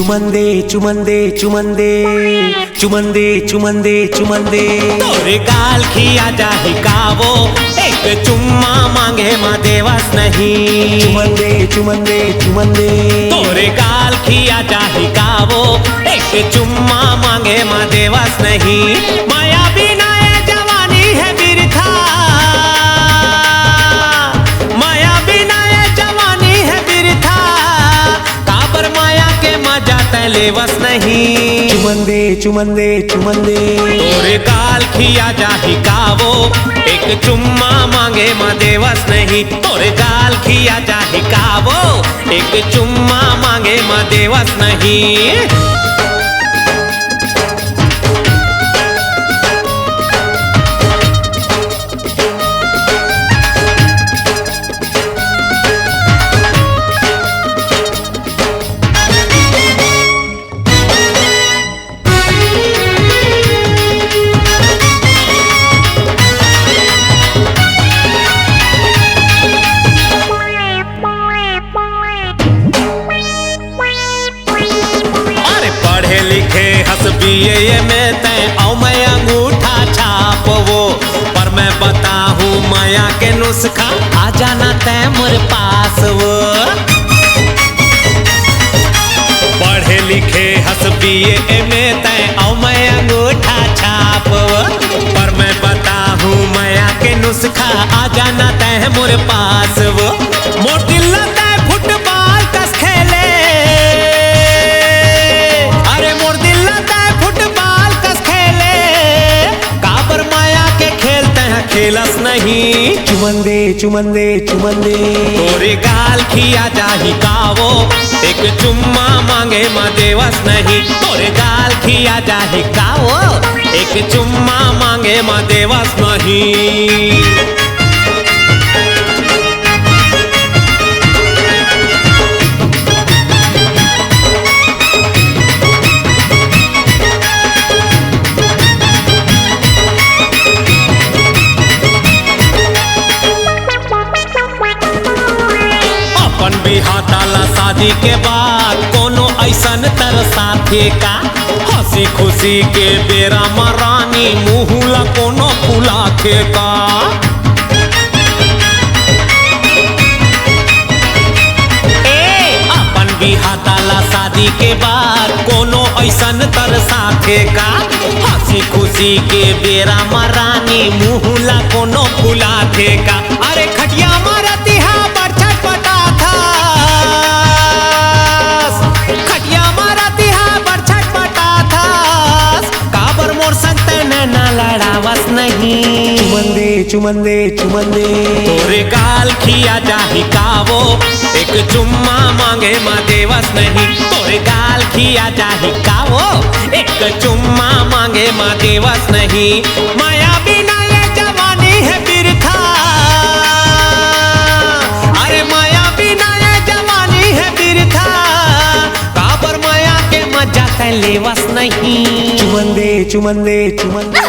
चुमंदे चुमंदे चुमंदे चुमंदे चुमंदे चुमंदे तोरे गाल खिया जाही कावो एक चुम्मा मांगे माँ देवस नहीं। चुमंदे चुमंदे चुमंदे तोरे गाल खिया जाही कावो एक चुम्मा मांगे माँ देवस नहीं। माया बिना ये जवानी है बिरथा, माया बिना ये जवानी है बिरथा, काबर माया के मजा तलेवस नहीं। चुमंदे चुमंदे चुमंदे तोरे गाल खिया जाही कावो एक चुम्मा मांगे माँ देवस नहीं। तोरे गाल खिया जाही कावो एक चुम्मा मांगे माँ देवस नहीं। लिखे हसबीए में तय औ मैं अंगूठा छाप वो, पर मैं बताऊं माया के नुस्खा आ जाना तय मोर पास वो। पढ़े लिखे हसबीए में तय औ मैं अंगूठा छाप वो, पर मैं बताऊं माया के नुस्खा आ जाना तय मोर पास वो। मोर दिल तय फुटबॉल कस खेले, खेलस नहीं। चुमंदे चुमंदे चुमंदे तोरे गाल खिया जाही कावो एक चुम्मा मांगे माँ देवस नहीं। तोरे गाल खिया जाही कावो एक चुम्मा मांगे माँ देवस नहीं। बिहाताला शादी के बाद कोनो ऐसन तरसाथे का, हंसी खुशी के बेरा मरानी मुहुला कोनो फुलाथे का। अपन बिहाताला शादी के बाद कोनो ऐसन तरसाथे का, हंसी खुशी के बेरा मरानी मुहुला कोनो फुलाथे का। अरे खटिया मारती है नहीं। चुमंदे चुमंदे चुमंदे तोरे गाल खिया जाही कावो एक चुम्मा मांगे माँ देवस नहीं। तोरे गाल खिया जाही कावो एक चुम्मा मांगे माँ देवस नहीं। माया बिना ये जवानी है बिरथा, अरे माया बिना ये जवानी है बिरथा, काबर माया के मजा तलेवस नहीं। चुमंदे चुमंदे चुमंदे